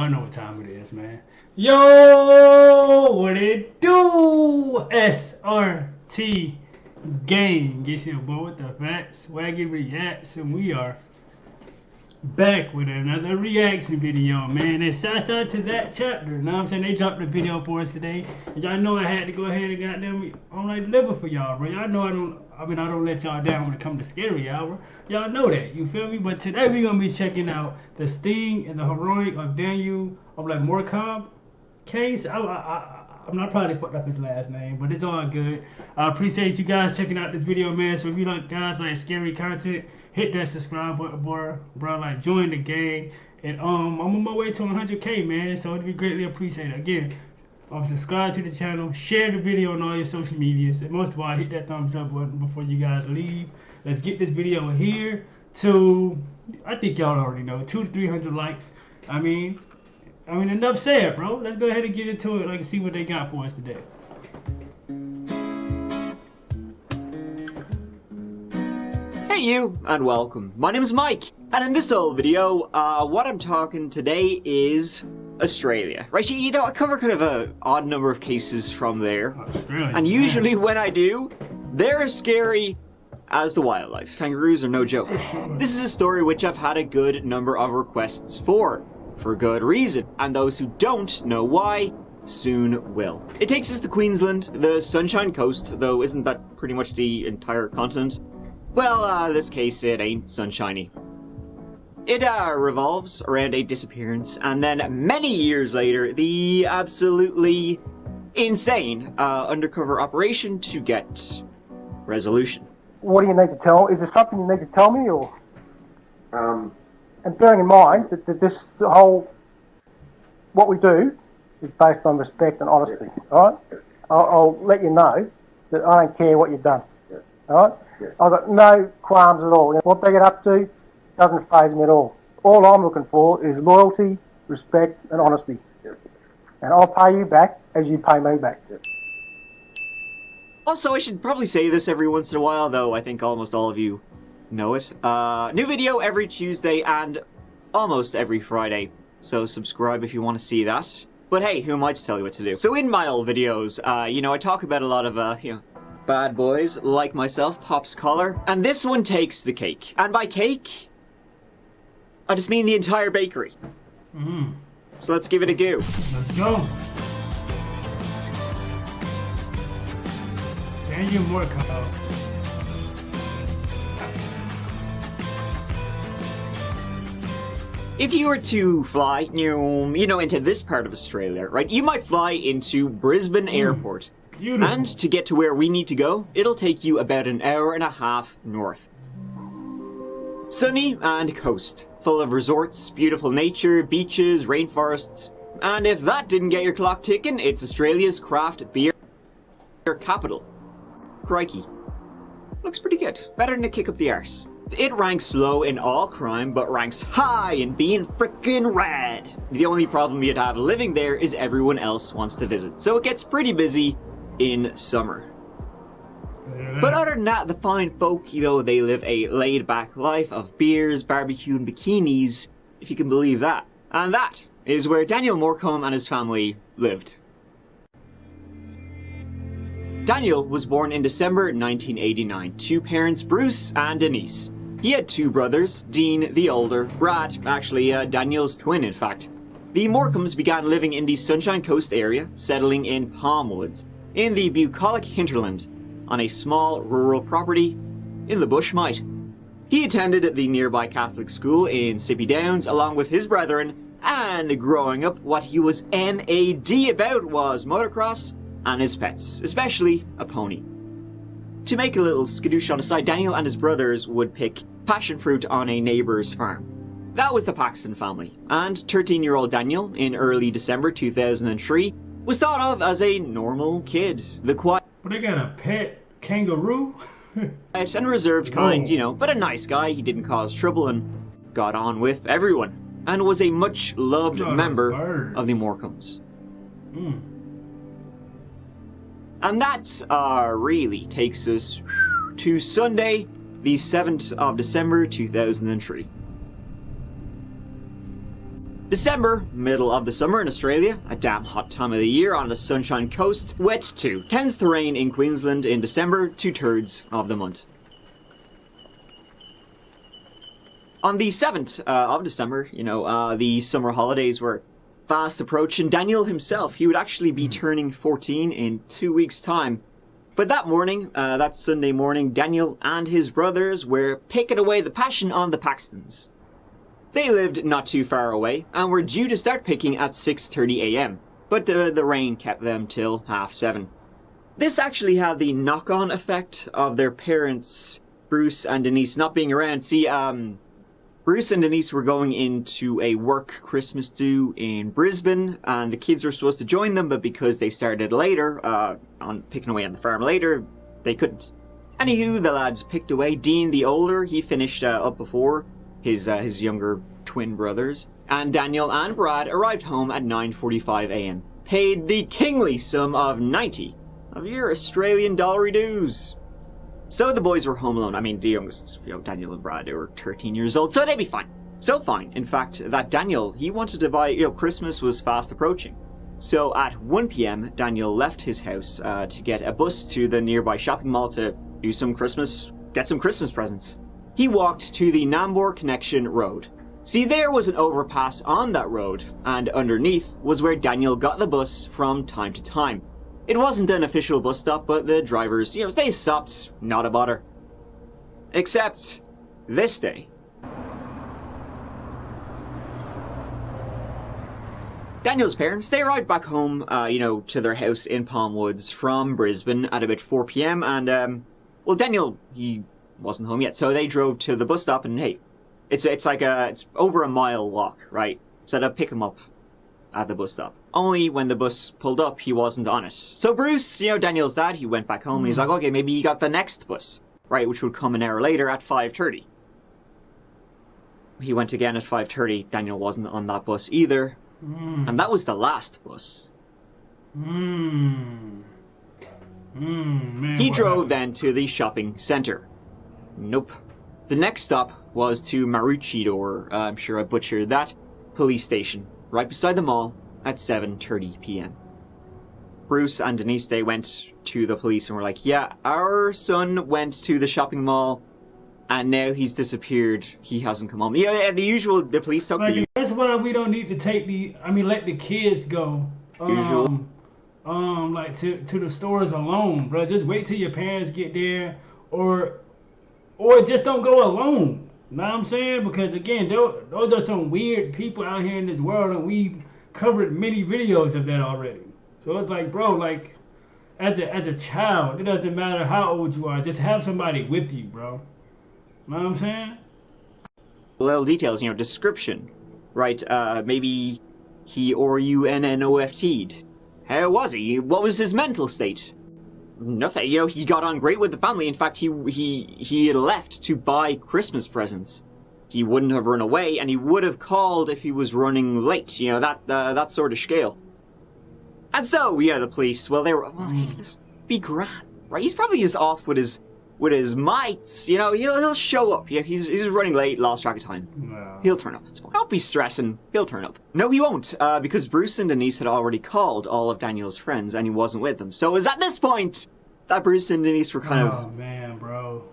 y'all know what time it is, man. Yo, what it do? SRT gang. Get your boy with the fat SwaggyReacts, and we are back with another reaction video, man. And shouts out to that chapter. You know what I'm saying? They dropped a video for us today. And y'all know I had to go ahead and goddamn deliver for y'all, bro. Y'all know I don't let y'all down when it comes to scary hour. Y'all know that, you feel me? But today we're gonna be checking out the Sting and the Heroic of Daniel Morecambe case. I'm not probably fucked up his last name, but it's all good. I appreciate you guys checking out this video, man. So if you guys like scary content, hit that subscribe button, bro. Like, join the gang. And I'm on my way to 100K, man. So it'd be greatly appreciated. Again, subscribe to the channel, share the video on all your social medias, and most of all, hit that thumbs up button before you guys leave. Let's get this video here to, I think y'all already know, 200 to 300 likes. I mean, enough said, bro. Let's go ahead and get into it, and see what they got for us today. Hey you, and welcome. My name is Mike, and in this old video, what I'm talking today is Australia. Right, you know, I cover kind of an odd number of cases from there. Australia, and usually when I do, they're as scary as the wildlife. Kangaroos are no joke. This is a story which I've had a good number of requests for good reason, and those who don't know why soon will. It takes us to Queensland, the Sunshine Coast, though isn't that pretty much the entire continent? Well, this case, it ain't sunshiny. It revolves around a disappearance, and then many years later, the absolutely insane undercover operation to get resolution. What do you need to tell? Is there something you need to tell me, or? And bearing in mind that this whole, what we do is based on respect and honesty, alright? I'll let you know that I don't care what you've done, alright? I've got no qualms at all. What they get up to doesn't faze me at all. All I'm looking for is loyalty, respect and honesty. And I'll pay you back as you pay me back. Also, I should probably say this every once in a while, though I think almost all of you know it. New video every Tuesday and almost every Friday, so subscribe if you want to see that. But hey, who am I to tell you what to do? So in my old videos, you know, I talk about a lot of, bad boys like myself, Pop's collar, and this one takes the cake. And by cake, I just mean the entire bakery. So let's give it a go. Let's go. Daniel Morecambe. If you were to fly, you know, into this part of Australia, right, you might fly into Brisbane Airport. Beautiful. And to get to where we need to go, it'll take you about an hour and a half north. Sunny and coast, full of resorts, beautiful nature, beaches, rainforests, and if that didn't get your clock ticking, it's Australia's craft beer capital. Crikey. Looks pretty good. Better than a kick up the arse. It ranks low in all crime, but ranks high in being frickin' rad. The only problem you'd have living there is everyone else wants to visit, so it gets pretty busy in summer. But other than that, the fine folk, you know, they live a laid-back life of beers, barbecue, and bikinis, if you can believe that. And that is where Daniel Morecambe and his family lived. Daniel was born in December 1989 to parents Bruce and Denise. He had two brothers, Dean the older, Brad, actually Daniel's twin in fact. The Morecambes began living in the Sunshine Coast area, settling in Palm Woods, in the bucolic hinterland, on a small rural property in the bush might. He attended the nearby Catholic school in Sippy Downs along with his brethren, and growing up what he was mad about was motocross and his pets, especially a pony. To make a little skadoosh on the side, Daniel and his brothers would pick passion fruit on a neighbour's farm. That was the Paxton family, and 13-year-old Daniel, in early December 2003, was thought of as a normal kid. The quiet... But they got a pet kangaroo? and reserved kind, you know, but a nice guy. He didn't cause trouble and got on with everyone, and was a much-loved member of the Morcombes. And that really takes us to Sunday, the 7th of December 2003. December, middle of the summer in Australia, a damn hot time of the year on the Sunshine Coast, wet too. Tends to rain in Queensland in December, 2/3 of the month. On the 7th of December, the summer holidays were fast approaching. Daniel himself, he would actually be turning 14 in 2 weeks' time. But that morning, that Sunday morning, Daniel and his brothers were picking away the passion on the Paxtons. They lived not too far away and were due to start picking at 6:30 a.m, but the rain kept them till 7:30. This actually had the knock-on effect of their parents, Bruce and Denise, not being around. See, Bruce and Denise were going into a work Christmas do in Brisbane, and the kids were supposed to join them, but because they started later, on picking away on the farm later, they couldn't. Anywho, the lads picked away. Dean, the older, he finished up before his younger twin brothers, and Daniel and Brad arrived home at 9:45 a.m. Paid the kingly sum of 90 of your Australian dollary dues. So the boys were home alone. I mean, the youngest, Daniel and Brad, they were 13 years old, so they'd be fine. So fine, in fact, that Daniel, he wanted to buy, Christmas was fast approaching. So at 1 p.m, Daniel left his house to get a bus to the nearby shopping mall to get some Christmas presents. He walked to the Nambour Connection Road. See, there was an overpass on that road, and underneath was where Daniel got the bus from time to time. It wasn't an official bus stop, but the drivers, they stopped, not a bother. Except this day. Daniel's parents, they arrived back home, to their house in Palm Woods from Brisbane at about 4 p.m, and, Daniel, he wasn't home yet, so they drove to the bus stop, and hey, it's over a mile walk, right? So they'll pick him up at the bus stop. Only when the bus pulled up, he wasn't on it. So Bruce, Daniel's dad, he went back home, and he's like, okay, maybe he got the next bus, right, which would come an hour later at 5:30. He went again at 5:30. Daniel wasn't on that bus either, and that was the last bus. Man, He drove then to the shopping centre. Nope. The next stop was to Maroochydore, I'm sure I butchered that, police station, right beside the mall at 7:30 p.m. Bruce and Denise, they went to the police and were like, yeah, our son went to the shopping mall and now he's disappeared. He hasn't come home. Yeah, the police took the... That's why we don't need to let the kids go. To the stores alone, bro. Just wait till your parents get there, or just don't go alone. You know what I'm saying? Because again, those are some weird people out here in this world, and we've covered many videos of that already. So it's like, bro, like as a child, it doesn't matter how old you are, just have somebody with you, bro. You know what I'm saying? Little details, description, right? Maybe he or you NNOFT'd. How was he? What was his mental state? Nothing. He got on great with the family. In fact, he had left to buy Christmas presents. He wouldn't have run away, and he would have called if he was running late. That sort of scale. And so, the police. Well, they were. Well, just be grand, right? He's probably just off with his mates. He'll show up. Yeah, he's running late, lost track of time. No. He'll turn up. It's fine. Don't be stressing. He'll turn up. No, he won't, because Bruce and Denise had already called all of Daniel's friends, and he wasn't with them. So it was at this point that Bruce and Denise were kind of... Oh, man, bro.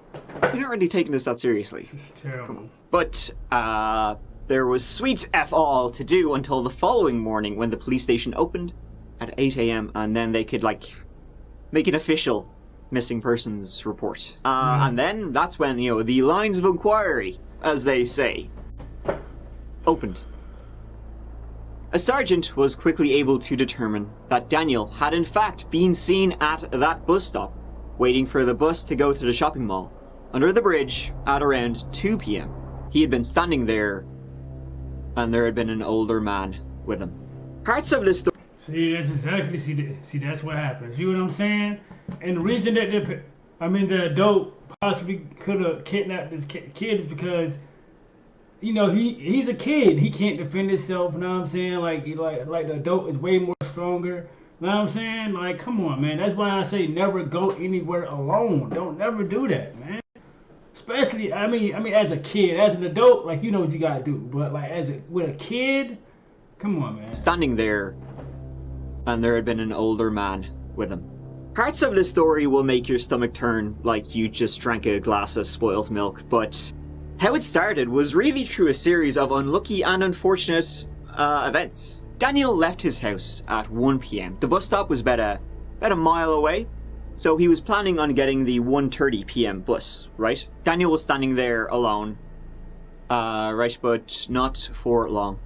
You're not really taking this that seriously. This is terrible. But, there was sweet F all to do until the following morning when the police station opened at 8 a.m. and then they could, make an official missing persons report. And then that's when, the lines of inquiry, as they say, opened. A sergeant was quickly able to determine that Daniel had in fact been seen at that bus stop, waiting for the bus to go to the shopping mall, under the bridge at around 2 p.m. He had been standing there, and there had been an older man with him. Parts of this story... See, that's exactly, see, that's what happened. See what I'm saying? And the reason that the adult possibly could have kidnapped this kid is because, he's a kid. He can't defend himself, you know what I'm saying? Like the adult is way more stronger. You know what I'm saying? Like, come on, man. That's why I say never go anywhere alone. Don't never do that, man. Especially, as a kid. As an adult, you know what you gotta do. But with a kid, Come on, man. standing there, and there had been an older man with him. Parts of this story will make your stomach turn like you just drank a glass of spoiled milk, but how it started was really through a series of unlucky and unfortunate events. Daniel left his house at 1 p.m. The bus stop was about a mile away, so he was planning on getting the 1:30 p.m. bus, right? Daniel was standing there alone, right, but not for long.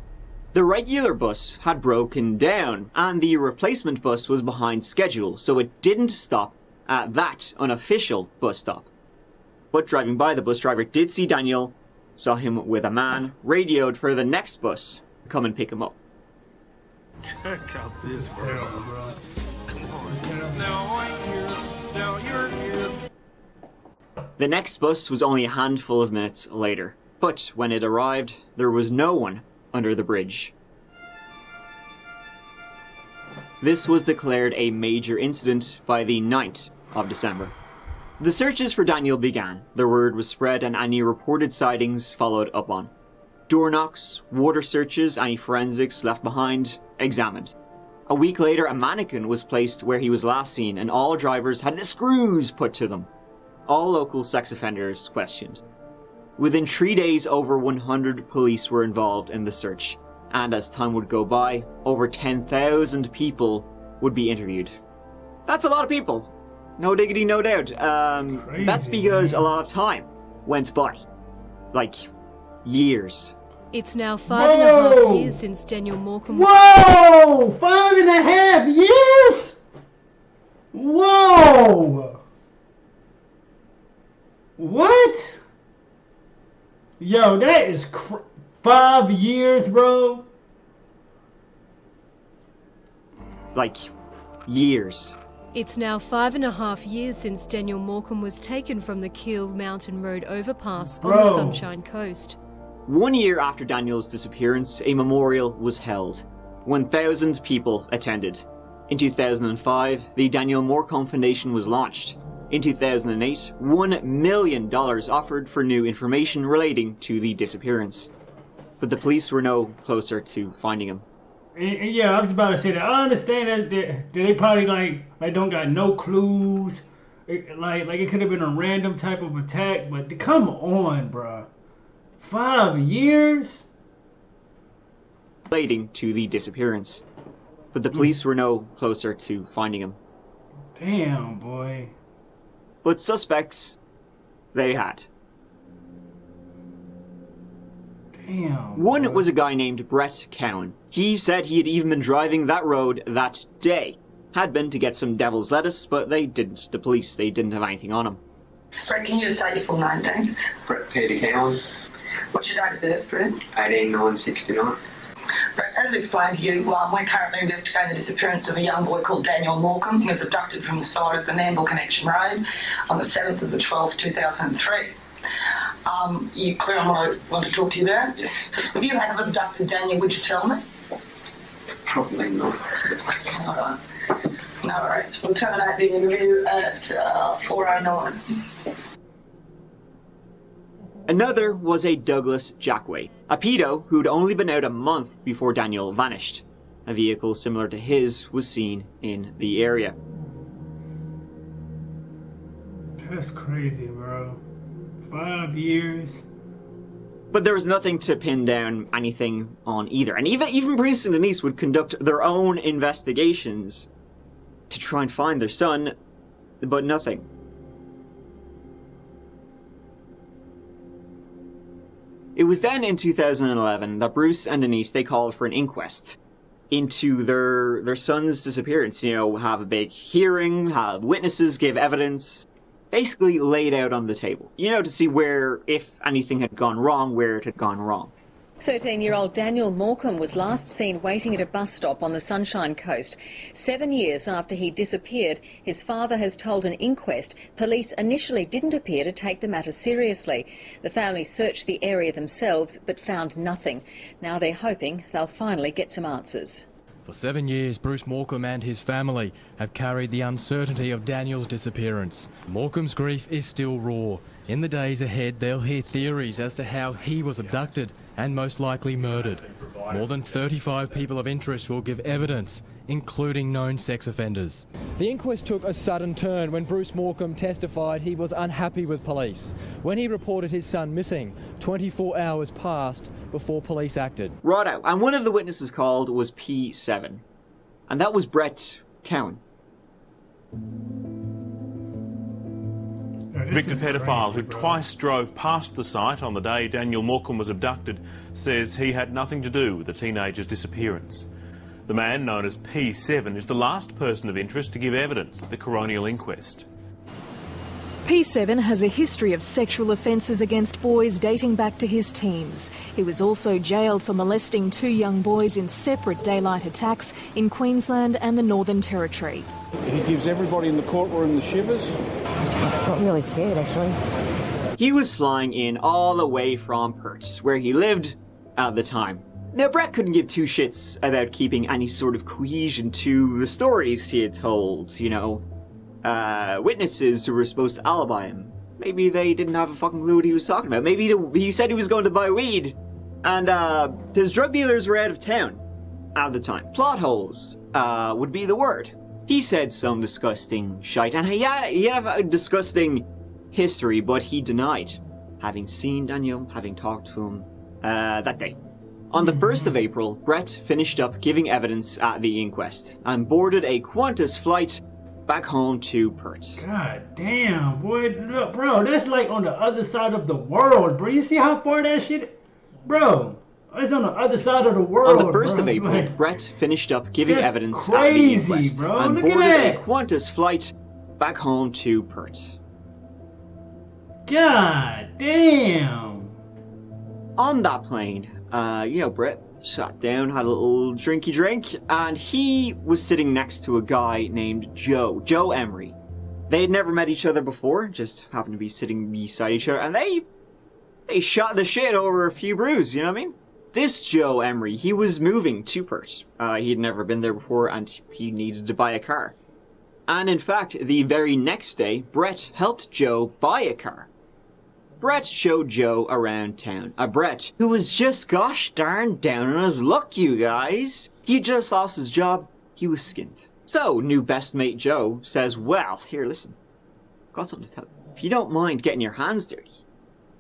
The regular bus had broken down, and the replacement bus was behind schedule, so it didn't stop at that unofficial bus stop. But driving by, the bus driver did see Daniel, saw him with a man, radioed for the next bus to come and pick him up. Check out this Terrible, bro. bro. Come on. It's terrible. Now I'm here. Now you're here. The next bus was only a handful of minutes later, but when it arrived, there was no one under the bridge. This was declared a major incident by the 9th of December. The searches for Daniel began. The word was spread and any reported sightings followed up on. Door knocks, water searches, any forensics left behind, examined. A week later, a mannequin was placed where he was last seen and all drivers had the screws put to them. All local sex offenders questioned. Within 3 days, over 100 police were involved in the search, and as time would go by, over 10,000 people would be interviewed. That's a lot of people. No diggity, no doubt. Crazy, That's because man. a lot of time went by. Like, years. It's now 5.5 Whoa! years since Daniel Morecambe. Whoa! 5.5 years? Whoa! What? Yo, that is 5 years, bro. Like, years. It's now 5.5 years since Daniel Morecambe was taken from the Keel Mountain Road overpass on the Bro. Sunshine Coast. 1 year after Daniel's disappearance, a memorial was held. 1,000 people attended. In 2005, the Daniel Morecambe Foundation was launched. In 2008, $1 million offered for new information relating to the disappearance. But the police were no closer to finding him. And yeah, I was about to say that. I understand that they probably like don't got no clues. Like it could have been a random type of attack, but come on, bruh. 5 years? Relating to the disappearance. But the police were no closer to finding him. Damn, boy. But suspects, they had. Damn. One boy. was a guy named Brett Cowan. He said he had even been driving that road that day. Had been to get some devil's lettuce, but they didn't. The police, they didn't have anything on him. Brett, can you just state your full name, thanks? Brett Peter Cowan, What's your date of birth, Brett? 18969. Brett, as I explained to you, we're currently investigating the disappearance of a young boy called Daniel Morecambe. He was abducted from the side of the Namville Connection Road on the 7th of the 12th, 2003. You clear on what I want to talk to you about? Yes. If you had abducted Daniel, would you tell me? Probably not. All right. No worries. We'll terminate the interview at 4:09. Another was a Douglas Jackway, a pedo who'd only been out a month before Daniel vanished. A vehicle similar to his was seen in the area. That's crazy, bro. 5 years. But there was nothing to pin down anything on either. And even Bruce and Denise would conduct their own investigations to try and find their son, but nothing. It was then in 2011 that Bruce and Denise, they called for an inquest into their son's disappearance. You know, have a big hearing, have witnesses give evidence, basically laid out on the table. You know, to see where, if anything had gone wrong, where it had gone wrong. 13-year-old Daniel Morecambe was last seen waiting at a bus stop on the Sunshine Coast. 7 years after he disappeared, his father has told an inquest police initially didn't appear to take the matter seriously. The family searched the area themselves but found nothing. Now they're hoping they'll finally get some answers. For 7 years, Bruce Morcombe and his family have carried the uncertainty of Daniel's disappearance. Morecambe's grief is still raw. In the days ahead, they'll hear theories as to how he was abducted and most likely murdered. More than 35 people of interest will give evidence, including known sex offenders. The inquest took a sudden turn when Bruce Morcombe testified he was unhappy with police. When he reported his son missing, 24 hours passed before police acted. Righto, and one of the witnesses called was P7. And that was Brett Cowan. Victor paedophile who twice drove past the site on the day Daniel Morecambe was abducted says he had nothing to do with the teenager's disappearance. The man, known as P7, is the last person of interest to give evidence at the coronial inquest. P7 has a history of sexual offences against boys dating back to his teens. He was also jailed for molesting 2 young boys in separate daylight attacks in Queensland and the Northern Territory. He gives everybody in the courtroom the shivers. I'm really scared, actually. He was flying in all the way from Perth, where he lived at the time. Now, Brett couldn't give 2 shits about keeping any sort of cohesion to the stories he had told, you know. Witnesses who were supposed to alibi him. Maybe they didn't have a fucking clue what he was talking about. Maybe he said he was going to buy weed, and his drug dealers were out of town at the time. Plot holes would be the word. He said some disgusting shite, and he had a disgusting history, but he denied having seen Daniel, having talked to him that day. On the 1st of April, Brett finished up giving evidence at the inquest and boarded a Qantas flight back home to Perth. God damn, boy. Look, bro, that's like on the other side of the world, bro. You see how far that shit... Bro, it's on the other side of the world, On the 1st of April, like, Brett finished up giving evidence crazy, at the inquest bro. and Look at boarded a that. Qantas flight back home to Perth. God damn. On that plane, Brett sat down, had a little drinky drink, and he was sitting next to a guy named Joe Emery. They had never met each other before, just happened to be sitting beside each other, and they shot the shit over a few brews, you know what I mean? This Joe Emery, he was moving to Perth. He had never been there before, and he needed to buy a car. And in fact, the very next day, Brett helped Joe buy a car. Brett showed Joe around town. A Brett who was just gosh darn down on his luck, you guys. He had just lost his job. He was skinned. So, new best mate Joe says, well, here, listen. I've got something to tell you. If you don't mind getting your hands dirty,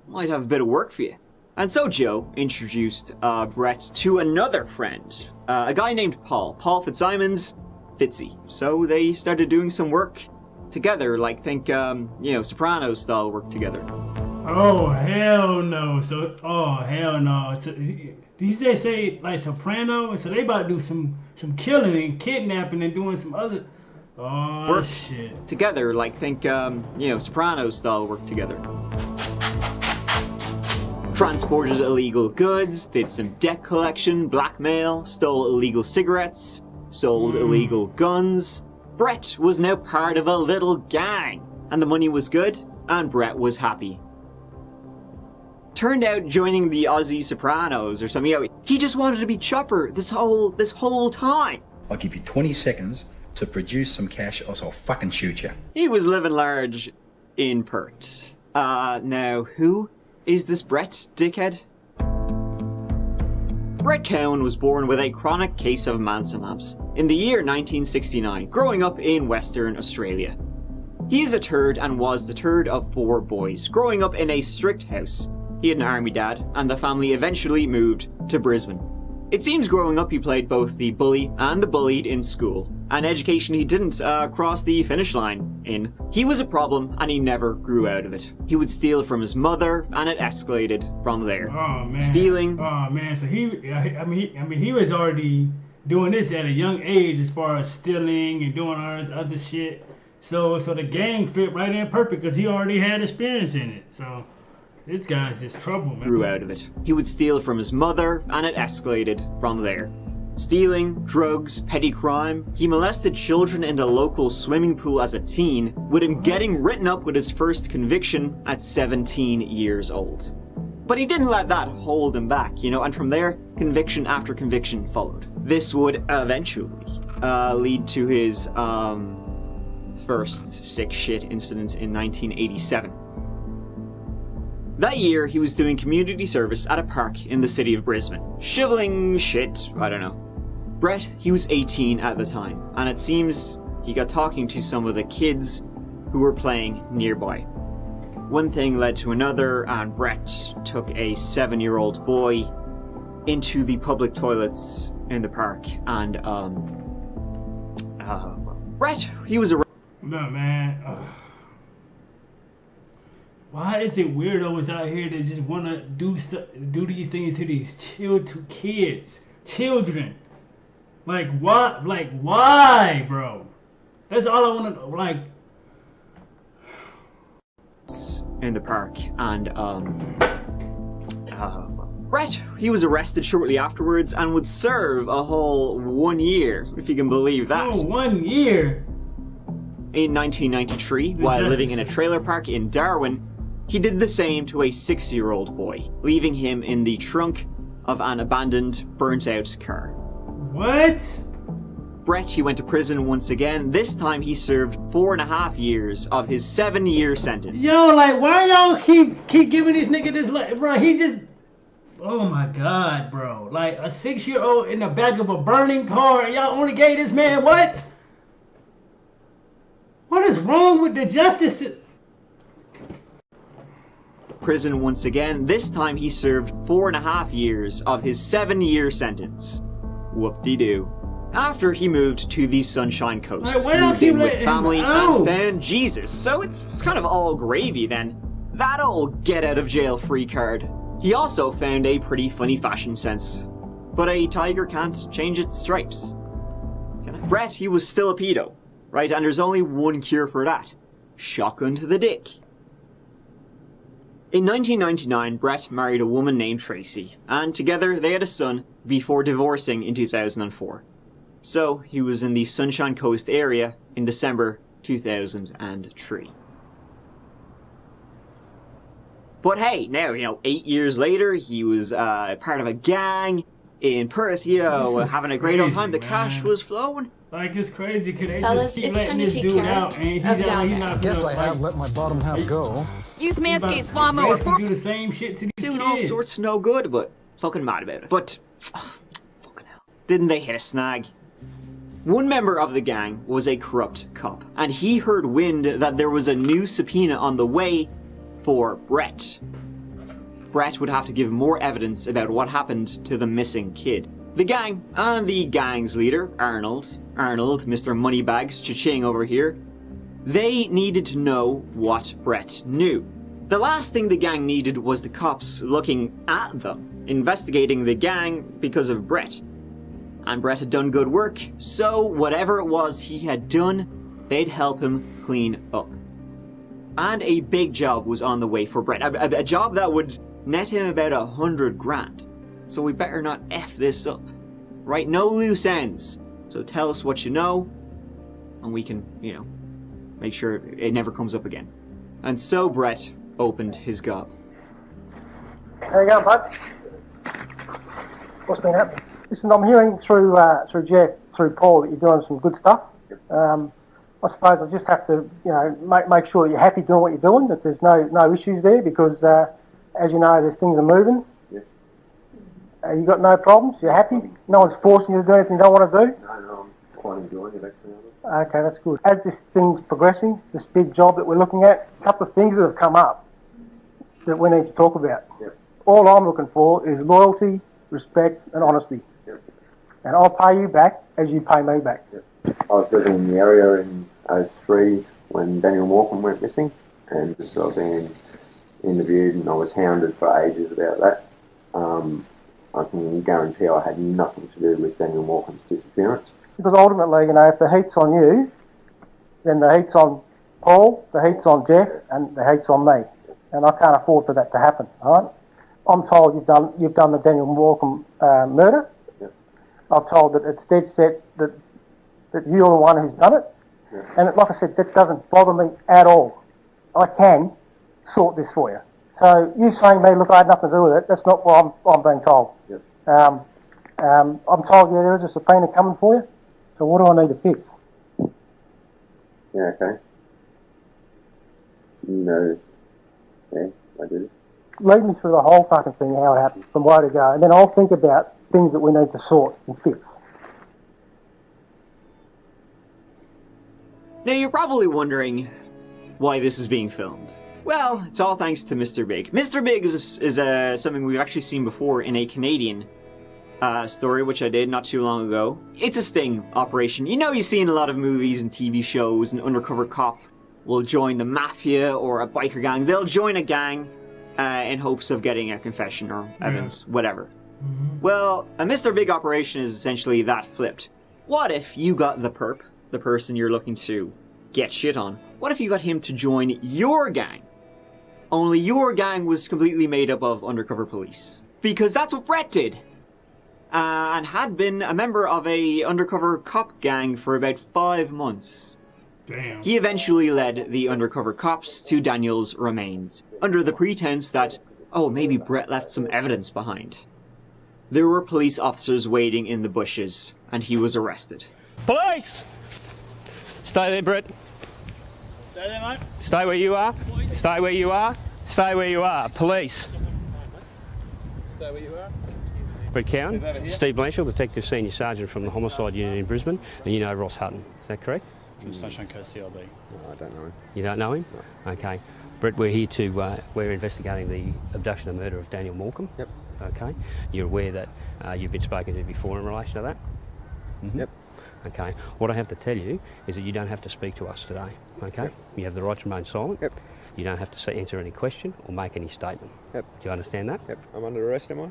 I might have a bit of work for you. And so Joe introduced Brett to another friend, a guy named Paul Fitzsimons, Fitzy. So they started doing some work together, like Sopranos style work together. Oh, hell no. Hell no. So, did he say like Soprano? So they about to do some killing and kidnapping and doing some other... Oh, work shit. Together, like Sopranos style work together. Transported illegal goods, did some debt collection, blackmail, stole illegal cigarettes, sold illegal guns. Brett was now part of a little gang, and the money was good, and Brett was happy. Turned out joining the Aussie Sopranos or something, he just wanted to be Chopper this whole time. I'll give you 20 seconds to produce some cash, or I'll fucking shoot you. He was living large in Perth. Now, who is this Brett, dickhead? Brett Cowan was born with a chronic case of Manson-Lamps in the year 1969, growing up in Western Australia. He is a third and was the third of 4 boys, growing up in a strict house. He had an army dad, and the family eventually moved to Brisbane. It seems growing up he played both the bully and the bullied in school, an education he didn't cross the finish line in. He was a problem and he never grew out of it. He would steal from his mother and it escalated from there. Oh man. Stealing. Oh man, so he was already doing this at a young age as far as stealing and doing all this other shit. So the gang fit right in perfect because he already had experience in it. So this guy's just trouble, man. Grew out of it. He would steal from his mother, and it escalated from there. Stealing, drugs, petty crime. He molested children in the local swimming pool as a teen, with him getting written up with his first conviction at 17 years old. But he didn't let that hold him back, and from there, conviction after conviction followed. This would eventually lead to his first sick shit incident in 1987. That year, he was doing community service at a park in the city of Brisbane. Shoveling shit, I don't know. Brett, he was 18 at the time, and it seems he got talking to some of the kids who were playing nearby. One thing led to another, and Brett took a 7-year-old boy into the public toilets in the park, and Brett, he was arrested. No, man. Ugh. Why is it weirdos out here that just want to do these things to these children? Like, what? Like, why, bro? That's all I want to, like... In the park, and Brett, he was arrested shortly afterwards and would serve a whole 1 year, if you can believe that. Oh, 1 year? In 1993, while living in a trailer park in Darwin, he did the same to a 6-year-old boy, leaving him in the trunk of an abandoned, burnt-out car. What? Brett, he went to prison once again. This time he served 4.5 years of his 7-year sentence. Yo, like, why y'all keep giving this nigga this, like, bro, he just... Oh my God, bro. Like, a 6-year-old in the back of a burning car, and y'all only gave this man what? What is wrong with the justice? Prison once again. This time he served 4.5 years of his 7-year sentence. Whoop-de-doo. After he moved to the Sunshine Coast, moved in with family and found Jesus. So it's kind of all gravy then. That old get-out-of-jail-free card. He also found a pretty funny fashion sense. But a tiger can't change its stripes. Brett, he was still a pedo, right? And there's only one cure for that. Shotgun to the dick. In 1999, Brett married a woman named Tracy, and together they had a son before divorcing in 2004. So, he was in the Sunshine Coast area in December 2003. But hey, now, 8 years later, he was part of a gang in Perth, having a great old time. The cash was flowing. Like, it's crazy, because they Fellas, just keep it's letting time to this take dude care out, and he's of not, down he's there. not I gonna, Guess I have let my bottom half go. Use Manscaped's He lawnmower basically do the same shit to these Doing all kids. sorts of no good, but fucking mad about it. But, fucking hell. Didn't they hit a snag? One member of the gang was a corrupt cop, and he heard wind that there was a new subpoena on the way for Brett. Brett would have to give more evidence about what happened to the missing kid. The gang, and the gang's leader, Arnold, Mr. Moneybags Cha-ching over here, they needed to know what Brett knew. The last thing the gang needed was the cops looking at them, investigating the gang because of Brett. And Brett had done good work, so whatever it was he had done, they'd help him clean up. And a big job was on the way for Brett, a job that would net him about 100 grand. So we better not F this up. Right, no loose ends. So tell us what you know, and we can, make sure it never comes up again. And so Brett opened his gob. How you going, bud? What's been happening? Listen, I'm hearing through Jeff, through Paul, that you're doing some good stuff. I suppose I just have to, make sure that you're happy doing what you're doing, that there's no issues there, because as you know, there's things are moving. You got no problems? You're happy? No one's forcing you to do anything you don't want to do? No, I'm quite enjoying it actually. Okay, that's good. As this thing's progressing, this big job that we're looking at, a couple of things that have come up that we need to talk about. Yep. All I'm looking for is loyalty, respect and honesty. Yep. And I'll pay you back as you pay me back. Yep. I was living in the area in 2003 when Daniel Morecambe went missing, and so I've been interviewed and I was hounded for ages about that. I can guarantee I had nothing to do with Daniel Morecambe's disappearance. Because ultimately, if the heat's on you, then the heat's on Paul, the heat's on Jeff, and the heat's on me. And I can't afford for that to happen, all right? I'm told you've done the Daniel Morecambe murder. Yep. I'm told that it's dead set that you're the one who's done it. Yep. And like I said, that doesn't bother me at all. I can sort this for you. So you saying to me, look, I had nothing to do with it, that's not what I'm being told. Yep. I'm told, there is a subpoena coming for you, so what do I need to fix? Yeah, okay. Yeah, I do. lead me through the whole fucking thing, how it happened, from where to go, and then I'll think about things that we need to sort and fix. Now you're probably wondering why this is being filmed. Well, it's all thanks to Mr. Big. Mr. Big is something we've actually seen before in a Canadian story, which I did not too long ago. It's a sting operation. You know, you see in a lot of movies and TV shows, an undercover cop will join the mafia or a biker gang. They'll join a gang in hopes of getting a confession or evidence, whatever. Well, a Mr. Big operation is essentially that flipped. What if you got the perp, the person you're looking to get shit on? What if you got him to join your gang? Only your gang was completely made up of undercover police. Because that's what Brett did. And had been a member of a undercover cop gang for about 5 months. Damn. He eventually led the undercover cops to Daniel's remains, under the pretense that, oh, maybe Brett left some evidence behind. There were police officers waiting in the bushes, and he was arrested. Police! Stay there, Brett. Stay there, mate. Stay where you are. Stay where you are. Stay where you are. Police. Stay where you are. Brett Cowan, Steve Blanchard, Detective Senior Sergeant from the Homicide Unit in Brisbane, and you know Ross Hutton. Is that correct? From Sunshine Coast CLB. No, I don't know him. You don't know him? No. Okay. Brett, we're here to, we're investigating the abduction and murder of Daniel Morecambe. Yep. Okay. You're aware that you've been spoken to before in relation to that? Yep. Okay. What I have to tell you is that you don't have to speak to us today. Okay. Yep. You have the right to remain silent. Yep. You don't have to answer any question or make any statement. Yep. Do you understand that? Yep. I'm under arrest, am I?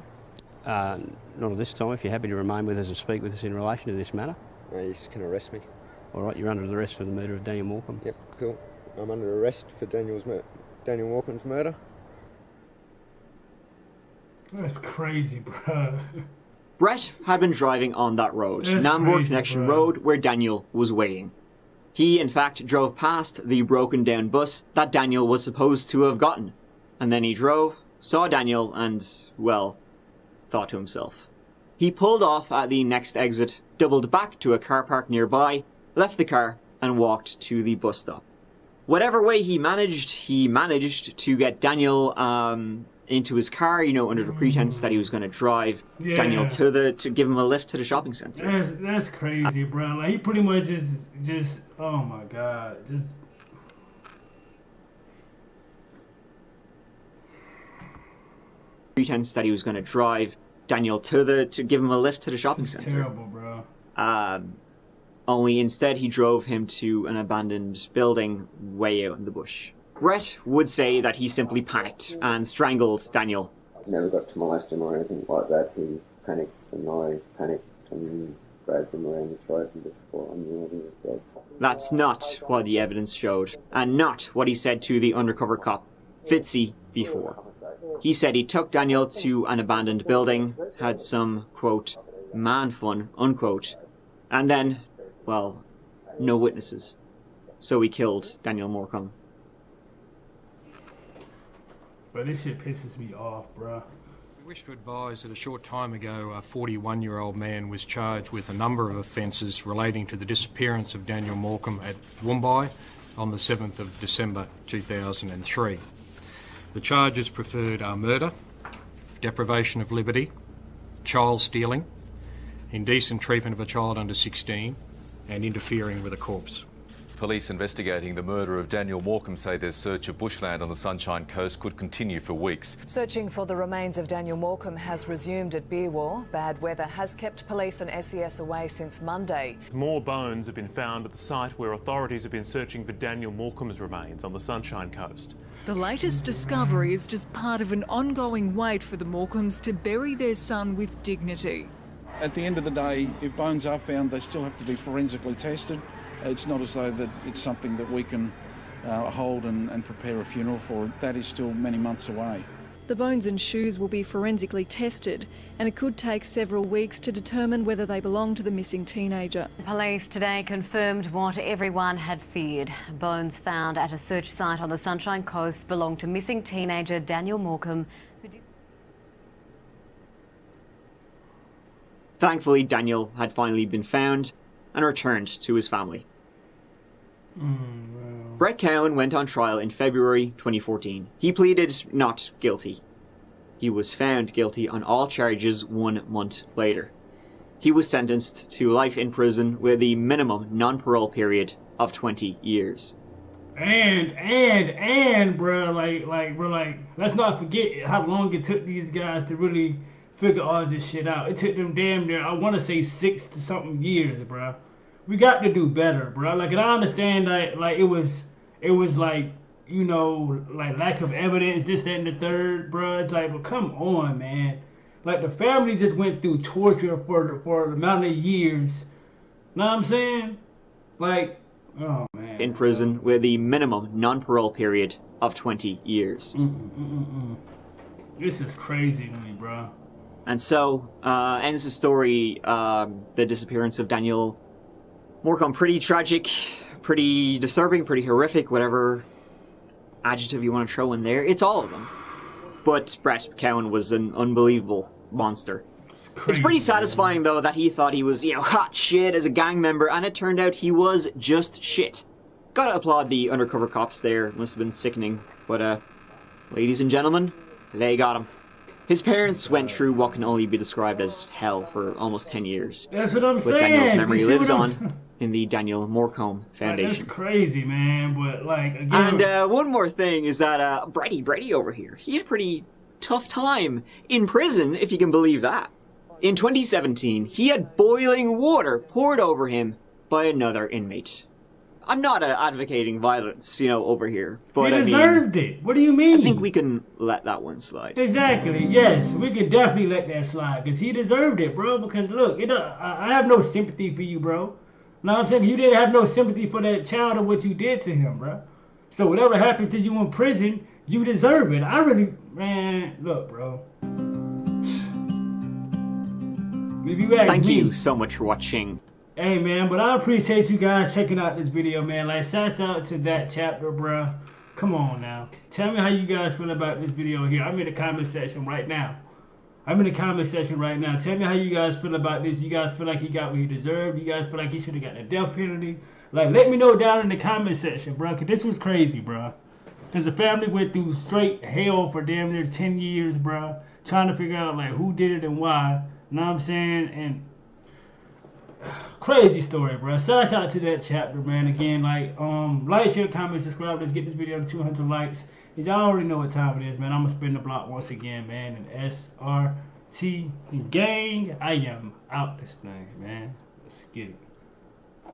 Not at this time. If you're happy to remain with us and speak with us in relation to this matter. No, you just can arrest me. All right, you're under arrest for the murder of Daniel Morecambe. Yep, cool. I'm under arrest for Daniel Morecambe's murder. That's crazy, bro. Brett had been driving on that road, That's Nambour crazy, Connection bro. Road, where Daniel was waiting. He, in fact, drove past the broken down bus that Daniel was supposed to have gotten. And then he drove, saw Daniel, and, well, thought to himself. He pulled off at the next exit, doubled back to a car park nearby, left the car, and walked to the bus stop. Whatever way he managed to get Daniel into his car, you know, under the pretense that he was going to drive Daniel to give him a lift to the shopping centre. That's crazy, bro. Like, he pretty much just oh my god, just. Pretense that he was going to drive Daniel to give him a lift to the shopping centre. Terrible, bro. Only instead he drove him to an abandoned building way out in the bush. Brett would say that he simply panicked and strangled Daniel. Never got to molest him or anything like that. He panicked and I panicked and grabbed him around the throat and just thought I knew he was dead. That's not what the evidence showed, and not what he said to the undercover cop, Fitzy, before. He said he took Daniel to an abandoned building, had some, quote, man fun, unquote, and then, well, no witnesses. So he killed Daniel Morecambe. But this shit pisses me off, bro. We wish to advise that a short time ago, a 41-year-old man was charged with a number of offences relating to the disappearance of Daniel Morecambe at Woombai on the 7th of December 2003. The charges preferred are murder, deprivation of liberty, child stealing, indecent treatment of a child under 16, and interfering with a corpse. Police investigating the murder of Daniel Morecambe say their search of bushland on the Sunshine Coast could continue for weeks. Searching for the remains of Daniel Morecambe has resumed at Beerwar. Bad weather has kept police and SES away since Monday. More bones have been found at the site where authorities have been searching for Daniel Morecambe's remains on the Sunshine Coast. The latest discovery is just part of an ongoing wait for the Morecambes to bury their son with dignity. At the end of the day, if bones are found, they still have to be forensically tested. It's not as though that it's something that we can hold and prepare a funeral for. That is still many months away. The bones and shoes will be forensically tested, and it could take several weeks to determine whether they belong to the missing teenager. Police today confirmed what everyone had feared. Bones found at a search site on the Sunshine Coast belong to missing teenager Daniel Morecambe. Thankfully, Daniel had finally been found and returned to his family. Brett Cowan went on trial in February 2014. He pleaded not guilty. He was found guilty on all charges 1 month later. He was sentenced to life in prison with a minimum non-parole period of 20 years. And, bro, let's not forget how long it took these guys to really figure all this shit out. It took them damn near, I want to say 6 to something years, bro. We got to do better, bro. Like, and I understand that, it was like, you know, like lack of evidence, this, that, and the third, bro. It's like, well, come on, man. Like, the family just went through torture for the amount of years. Know what I'm saying? Like, oh, man. In prison with a minimum non-parole period of 20 years. This is crazy to me, bro. And so, ends the story, the disappearance of Daniel Morecambe. Pretty tragic, pretty disturbing, pretty horrific, whatever adjective you want to throw in there. It's all of them. But Brett Cowan was an unbelievable monster. It's pretty satisfying, though, that he thought he was, you know, hot shit as a gang member, and it turned out he was just shit. Gotta applaud the undercover cops there. Must have been sickening. But, ladies and gentlemen, they got him. His parents went through what can only be described as hell for almost 10 years. That's what I'm saying. But Daniel's memory lives on in the Daniel Morecambe Foundation. That's crazy, man. But, like, again... And one more thing is that Brady over here, he had a pretty tough time in prison, if you can believe that. In 2017, he had boiling water poured over him by another inmate. I'm not advocating violence, you know, over here. But he deserved it. What do you mean? I think we can let that one slide. Exactly. Yes, we can definitely let that slide because he deserved it, bro. Because look, I have no sympathy for you, bro. Know what I'm saying? You didn't have no sympathy for that child or what you did to him, bro. So whatever happens to you in prison, you deserve it. I really, man, look, bro. If you ask Thank me, you so much for watching. Hey, man, but I appreciate you guys checking out this video, man. Like, shouts out to that chapter, bro. Come on now. Tell me how you guys feel about this video here. I'm in the comment section right now. Tell me how you guys feel about this. You guys feel like he got what he deserved? You guys feel like he should have got the death penalty? Like, let me know down in the comment section, bro, because this was crazy, bro. Because the family went through straight hell for damn near 10 years, bro, trying to figure out, like, who did it and why. You know what I'm saying? And crazy story, bro. Shout out to that chapter, man. Again, like, share, comment, subscribe. Let's get this video to 200 likes. Y'all already know what time it is, man. I'm gonna spin the block once again, man. And SRT gang, I am out this thing, man. Let's get it.